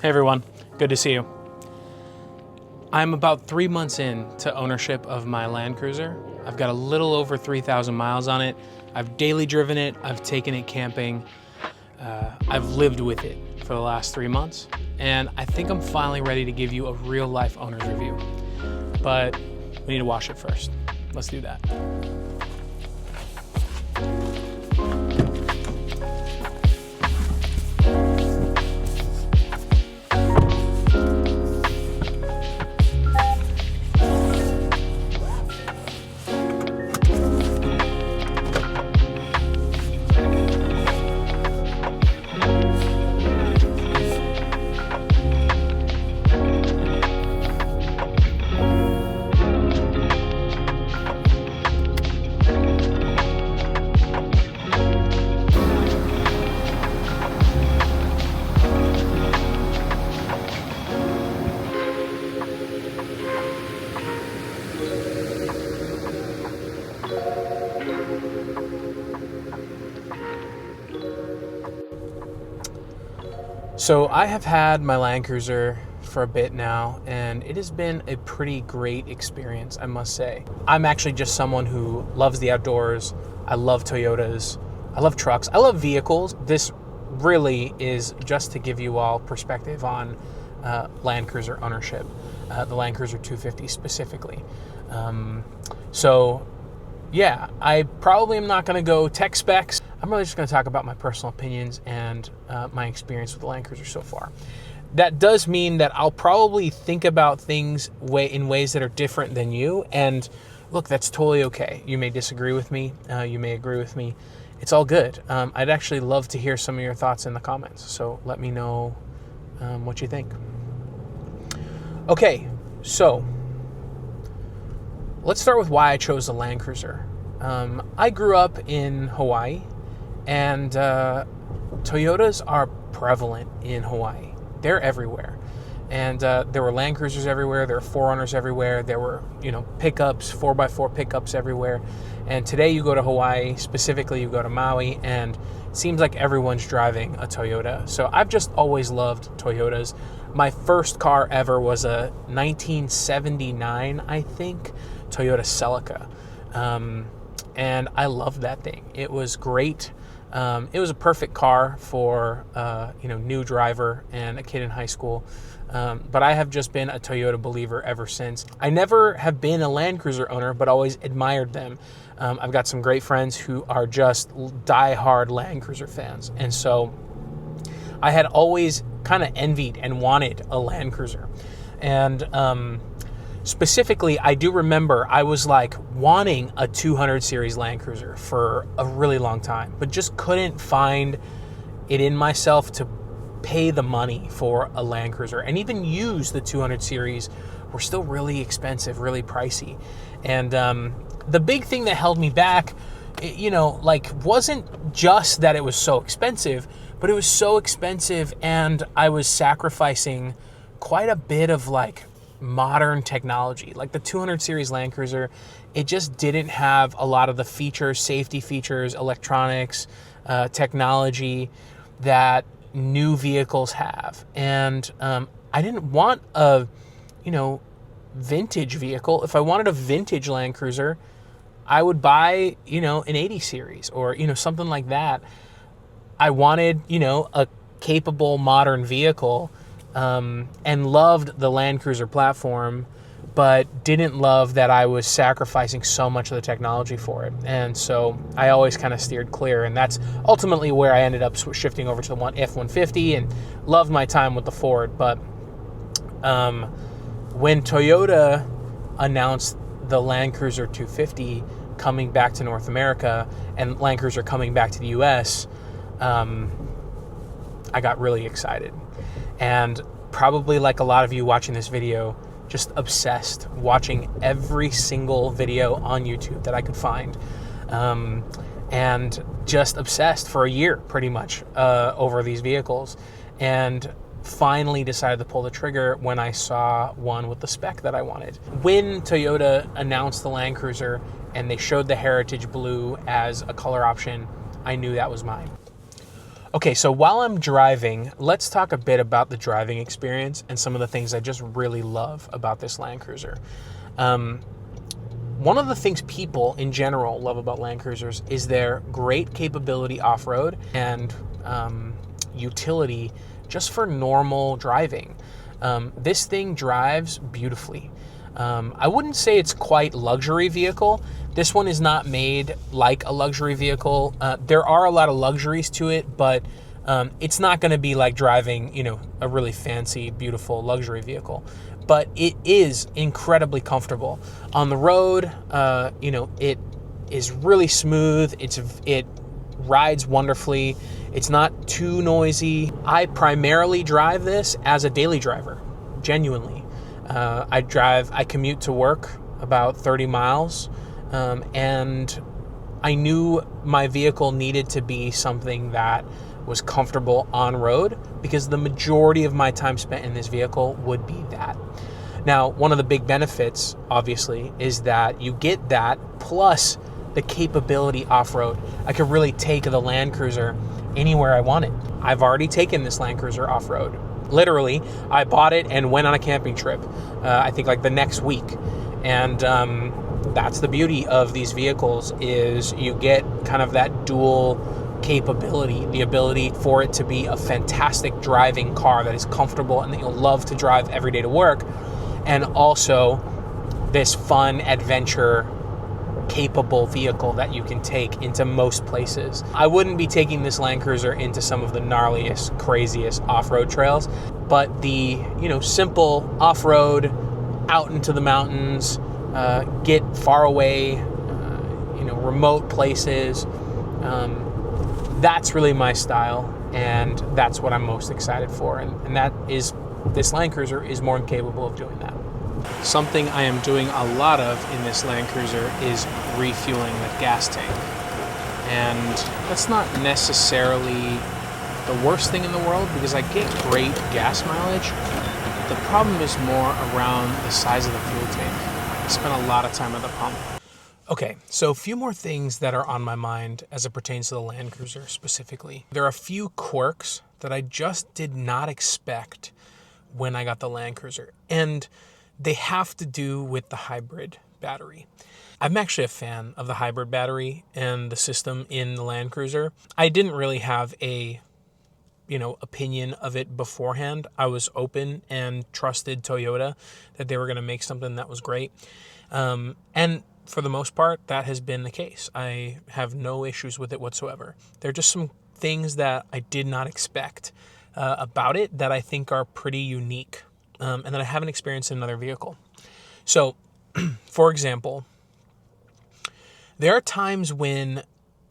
Hey everyone, good to see you. I'm about 3 months in to ownership of my Land Cruiser. I've got a little over 3,000 miles on it. I've daily driven it, I've taken it camping, I've lived with it for the last 3 months, and I think I'm finally ready to give you a real life owner's review. But we need to wash it first. Let's do that. So I have had my Land Cruiser for a bit now, and it has been a pretty great experience, I must say. I'm actually just someone who loves the outdoors. I love Toyotas. I love trucks. I love vehicles. This really is just to give you all perspective on Land Cruiser ownership, the Land Cruiser 250 specifically. Yeah, I probably am not going to go tech specs. I'm really just going to talk about my personal opinions and my experience with the Land Cruiser so far. That does mean that I'll probably think about things in ways that are different than you. And look, that's totally okay. You may disagree with me. You may agree with me. It's all good. I'd actually love to hear some of your thoughts in the comments. So let me know what you think. Okay, so let's start with why I chose the Land Cruiser. I grew up in Hawaii, and Toyotas are prevalent in Hawaii. They're everywhere. And there were Land Cruisers everywhere, there were 4Runners everywhere, there were, pickups, 4x4 pickups everywhere. And today you go to Hawaii, specifically you go to Maui, and it seems like everyone's driving a Toyota. So I've just always loved Toyotas. My first car ever was a 1979, I think, Toyota Celica. And I loved that thing. It was great. It was a perfect car for, new driver and a kid in high school. But I have just been a Toyota believer ever since. I never have been a Land Cruiser owner, but always admired them. I've got some great friends who are just die-hard Land Cruiser fans. And so I had always kind of envied and wanted a Land Cruiser. And specifically, I do remember I was like wanting a 200 series Land Cruiser for a really long time, but just couldn't find it in myself to pay the money for a Land Cruiser. And even use the 200 series were still really expensive, really pricey. And the big thing that held me back, wasn't just that it was so expensive, but it was so expensive and I was sacrificing quite a bit of modern technology. Like the 200 series Land Cruiser, it just didn't have a lot of the features, safety features, electronics, technology that new vehicles have. And I didn't want a, vintage vehicle. If I wanted a vintage Land Cruiser, I would buy, an 80 series or, something like that. I wanted, a capable modern vehicle, and loved the Land Cruiser platform, but didn't love that I was sacrificing so much of the technology for it. And so I always kind of steered clear, and that's ultimately where I ended up shifting over to the F-150 and loved my time with the Ford. But when Toyota announced the Land Cruiser 250 coming back to North America and Land Cruiser coming back to the US, I got really excited. And probably like a lot of you watching this video, just obsessed, watching every single video on YouTube that I could find. And just obsessed for a year, pretty much, over these vehicles. And finally decided to pull the trigger when I saw one with the spec that I wanted. When Toyota announced the Land Cruiser and they showed the Heritage Blue as a color option, I knew that was mine. Okay, so while I'm driving, let's talk a bit about the driving experience and some of the things I just really love about this Land Cruiser. One of the things people in general love about Land Cruisers is their great capability off-road and utility just for normal driving. This thing drives beautifully. I wouldn't say it's quite luxury vehicle. This one is not made like a luxury vehicle. There are a lot of luxuries to it, but it's not going to be like driving, a really fancy, beautiful luxury vehicle. But it is incredibly comfortable on the road. It is really smooth. It rides wonderfully. It's not too noisy. I primarily drive this as a daily driver, genuinely. I commute to work about 30 miles, and I knew my vehicle needed to be something that was comfortable on road, because the majority of my time spent in this vehicle would be that. Now, one of the big benefits, obviously, is that you get that plus the capability off-road. I could really take the Land Cruiser anywhere I wanted. I've already taken this Land Cruiser off-road. Literally, I bought it and went on a camping trip, I think like the next week. And that's the beauty of these vehicles, is you get kind of that dual capability, the ability for it to be a fantastic driving car that is comfortable and that you'll love to drive every day to work, and also this fun adventure capable vehicle that you can take into most places. I wouldn't be taking this Land Cruiser into some of the gnarliest, craziest off-road trails, but the simple off-road, out into the mountains, get far away, remote places, that's really my style, and that's what I'm most excited for, and that is, this Land Cruiser is more than capable of doing that. Something I am doing a lot of in this Land Cruiser is refueling the gas tank. And that's not necessarily the worst thing in the world, because I get great gas mileage. The problem is more around the size of the fuel tank. I spend a lot of time at the pump. Okay, so a few more things that are on my mind as it pertains to the Land Cruiser specifically. There are a few quirks that I just did not expect when I got the Land Cruiser, and they have to do with the hybrid battery. I'm actually a fan of the hybrid battery and the system in the Land Cruiser. I didn't really have a opinion of it beforehand. I was open and trusted Toyota that they were going to make something that was great. And for the most part, that has been the case. I have no issues with it whatsoever. There are just some things that I did not expect about it that I think are pretty unique, and that I haven't experienced in another vehicle. So, for example, there are times when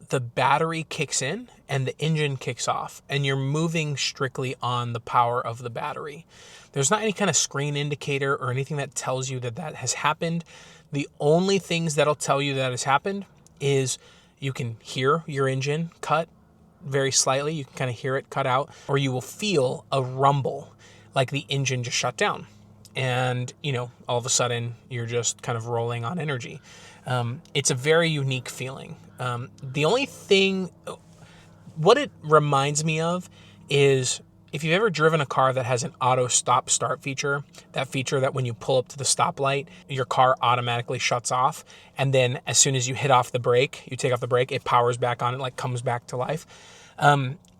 the battery kicks in and the engine kicks off, and you're moving strictly on the power of the battery. There's not any kind of screen indicator or anything that tells you that that has happened. The only things that'll tell you that has happened is you can hear your engine cut very slightly. You can kind of hear it cut out, or you will feel a rumble like the engine just shut down. And, all of a sudden you're just kind of rolling on energy. It's a very unique feeling. The only thing, what it reminds me of is, if you've ever driven a car that has an auto stop start feature, that feature that when you pull up to the stoplight, your car automatically shuts off. And then as soon as you hit off the brake, you take off the brake, it powers back on, it like comes back to life.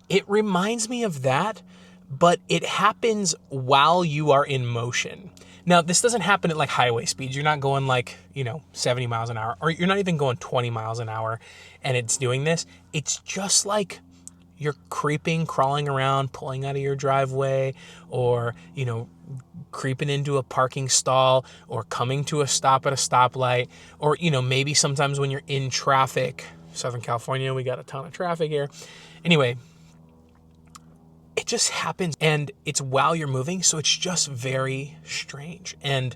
It reminds me of that, but it happens while you are in motion. Now, this doesn't happen at like highway speeds. You're not going like, 70 miles an hour, or you're not even going 20 miles an hour and it's doing this. It's just like you're crawling around, pulling out of your driveway, or, creeping into a parking stall, or coming to a stop at a stoplight, or, maybe sometimes when you're in traffic. Southern California, we got a ton of traffic here. Anyway, it just happens, and it's while you're moving, so it's just very strange and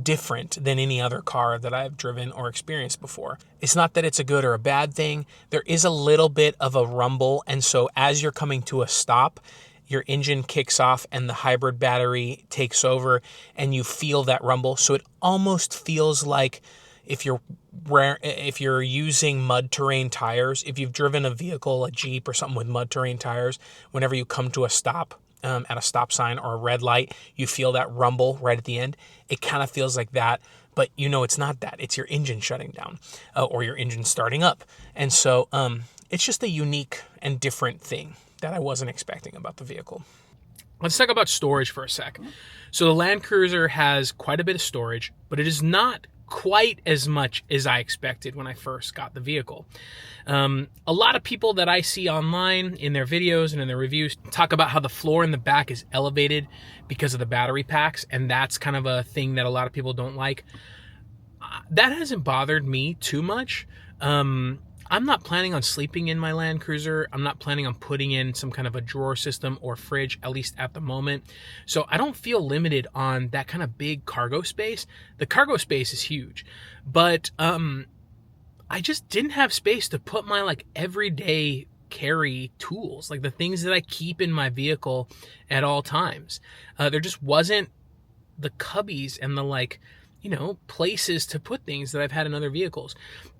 different than any other car that I've driven or experienced before. It's not that it's a good or a bad thing. There is a little bit of a rumble, and so as you're coming to a stop, your engine kicks off and the hybrid battery takes over, and you feel that rumble. So it almost feels like if you're using mud terrain tires, if you've driven a vehicle, a Jeep or something with mud terrain tires, whenever you come to a stop at a stop sign or a red light, you feel that rumble right at the end. It kind of feels like that, but it's not that. It's your engine shutting down or your engine starting up. And so it's just a unique and different thing that I wasn't expecting about the vehicle. Let's talk about storage for a sec. So the Land Cruiser has quite a bit of storage, but it is not quite as much as I expected when I first got the vehicle. A lot of people that I see online in their videos and in their reviews talk about how the floor in the back is elevated because of the battery packs, and that's kind of a thing that a lot of people don't like. That hasn't bothered me too much. I'm not planning on sleeping in my Land Cruiser. I'm not planning on putting in some kind of a drawer system or fridge, at least at the moment. So I don't feel limited on that kind of big cargo space. The cargo space is huge, but I just didn't have space to put my everyday carry tools, like the things that I keep in my vehicle at all times. There just wasn't the cubbies and the places to put things that I've had in other vehicles.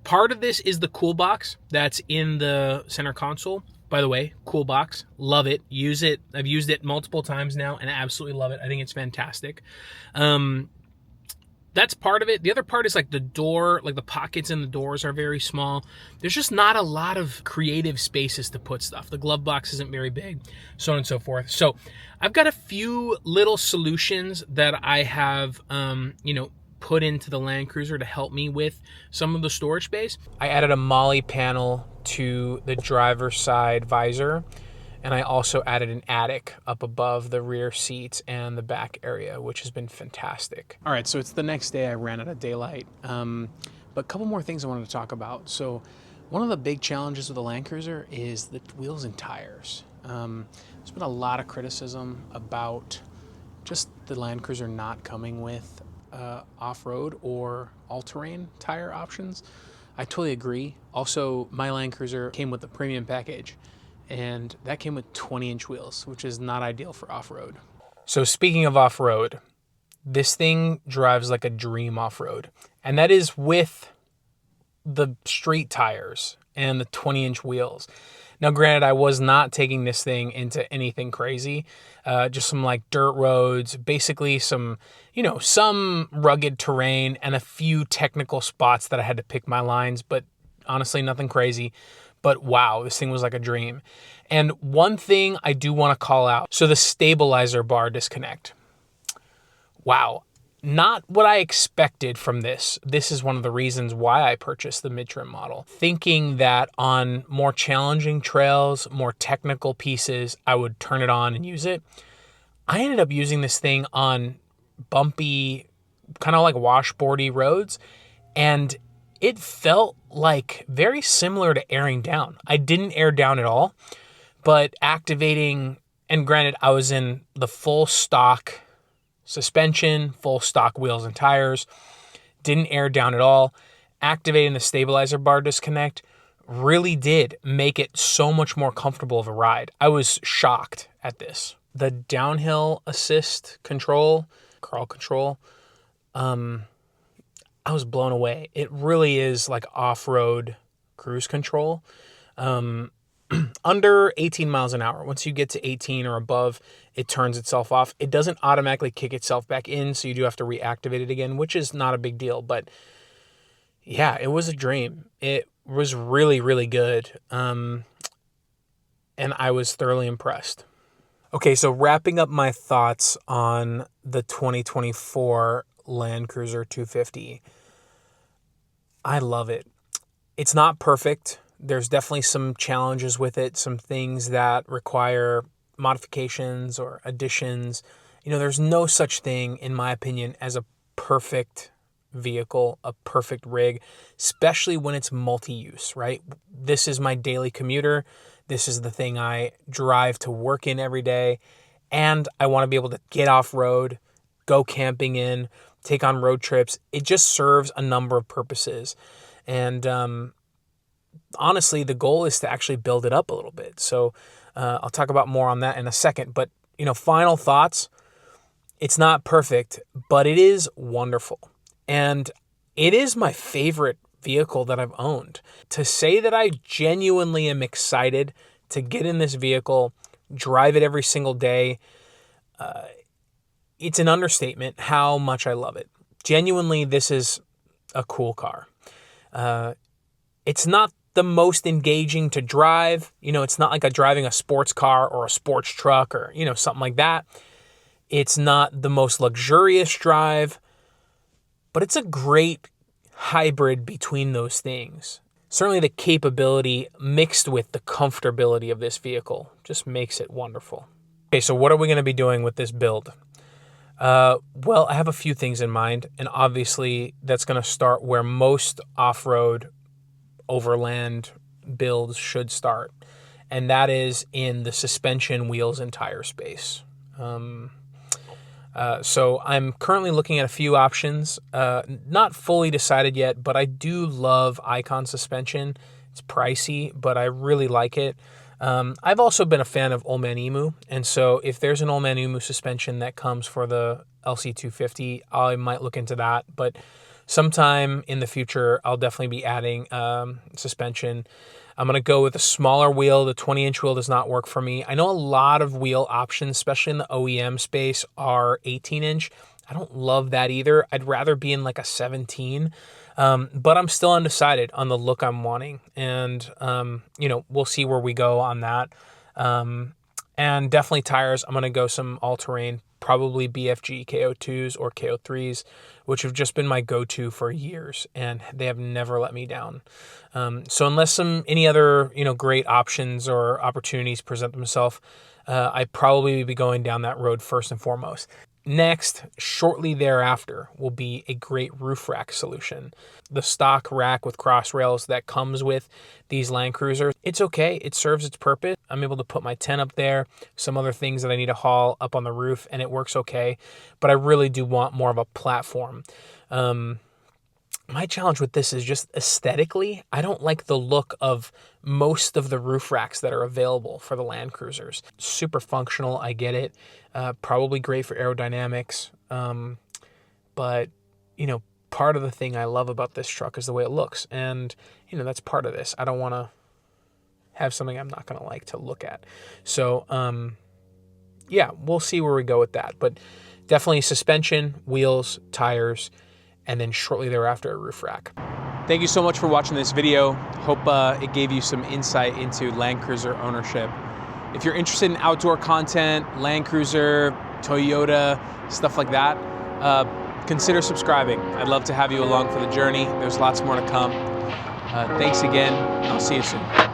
Part of this is the cool box that's in the center console. By the way, cool box, love it, use it. I've used it multiple times now and I absolutely love it. I think it's fantastic. That's part of it. The other part is the door, the pockets in the doors are very small. There's just not a lot of creative spaces to put stuff. The glove box isn't very big, so on and so forth. So I've got a few little solutions that I have, put into the Land Cruiser to help me with some of the storage space. I added a MOLLE panel to the driver's side visor, and I also added an attic up above the rear seats and the back area, which has been fantastic. All right, so it's the next day. I ran out of daylight, but a couple more things I wanted to talk about. So one of the big challenges with the Land Cruiser is the wheels and tires. There's been a lot of criticism about just the Land Cruiser not coming with off-road or all-terrain tire options. I totally agree. Also, my Land Cruiser came with the premium package, and that came with 20-inch wheels, which is not ideal for off-road. So speaking of off-road, this thing drives like a dream off-road, and that is with the street tires and the 20-inch wheels. Now, granted, I was not taking this thing into anything crazy, just some dirt roads, basically some rugged terrain and a few technical spots that I had to pick my lines, but honestly, nothing crazy. But wow, this thing was like a dream. And one thing I do want to call out, so the stabilizer bar disconnect. Wow. Not what I expected from this. This is one of the reasons why I purchased the mid-trim model. Thinking that on more challenging trails, more technical pieces, I would turn it on and use it. I ended up using this thing on bumpy, kind of washboardy roads, and it felt very similar to airing down. I didn't air down at all, but activating, and granted, I was in the full stock suspension, full stock wheels and tires, didn't air down at all. Activating the stabilizer bar disconnect really did make it so much more comfortable of a ride. I was shocked at this. The downhill assist control, crawl control, I was blown away. It really is like off-road cruise control. Under 18 miles an hour. Once you get to 18 or above, it turns itself off. It doesn't automatically kick itself back in, so you do have to reactivate it again, which is not a big deal. But yeah, it was a dream. It was really, really good. And I was thoroughly impressed. Okay, so wrapping up my thoughts on the 2024 Land Cruiser 250. I love it. It's not perfect. There's definitely some challenges with it, some things that require modifications or additions. There's no such thing, in my opinion, as a perfect vehicle, a perfect rig, especially when it's multi-use, right? This is my daily commuter. This is the thing I drive to work in every day. And I want to be able to get off-road, go camping in, take on road trips. It just serves a number of purposes. And honestly, the goal is to actually build it up a little bit. So I'll talk about more on that in a second. But, final thoughts. It's not perfect, but it is wonderful. And It is my favorite vehicle that I've owned. To say that I genuinely am excited to get in this vehicle, drive it every single day, it's an understatement how much I love it. Genuinely, this is a cool car. It's not the most engaging to drive. It's not like driving a sports car or a sports truck or, something like that. It's not the most luxurious drive, but it's a great hybrid between those things. Certainly the capability mixed with the comfortability of this vehicle just makes it wonderful. Okay, so what are we going to be doing with this build? Well, I have a few things in mind, and obviously that's going to start where most off-road overland builds should start, and that is in the suspension, wheels, and tire space. So I'm currently looking at a few options, not fully decided yet, but I do love Icon suspension. It's pricey, but I really like it. I've also been a fan of Ullman Emu, and so if there's an Ullman Emu suspension that comes for the LC250, I might look into that, but sometime in the future, I'll definitely be adding suspension. I'm going to go with a smaller wheel. The 20-inch wheel does not work for me. I know a lot of wheel options, especially in the OEM space, are 18-inch. I don't love that either. I'd rather be in like a 17, but I'm still undecided on the look I'm wanting. And, we'll see where we go on that. And definitely tires. I'm going to go some all-terrain, probably BFG KO2s or KO3s, which have just been my go-to for years, and they have never let me down. So unless any other, great options or opportunities present themselves, I'd probably be going down that road first and foremost. Next, shortly thereafter, will be a great roof rack solution. The stock rack with cross rails that comes with these Land Cruisers, it's okay. It serves its purpose. I'm able to put my tent up there, some other things that I need to haul up on the roof, and it works okay. But I really do want more of a platform. My challenge with this is just aesthetically, I don't like the look of most of the roof racks that are available for the Land Cruisers. Super functional, I get it. Probably great for aerodynamics. But, part of the thing I love about this truck is the way it looks. And, that's part of this. I don't want to have something I'm not going to like to look at. So, we'll see where we go with that. But definitely suspension, wheels, tires, and then shortly thereafter, a roof rack. Thank you so much for watching this video. Hope it gave you some insight into Land Cruiser ownership. If you're interested in outdoor content, Land Cruiser, Toyota, stuff like that, consider subscribing. I'd love to have you along for the journey. There's lots more to come. Thanks again. I'll see you soon.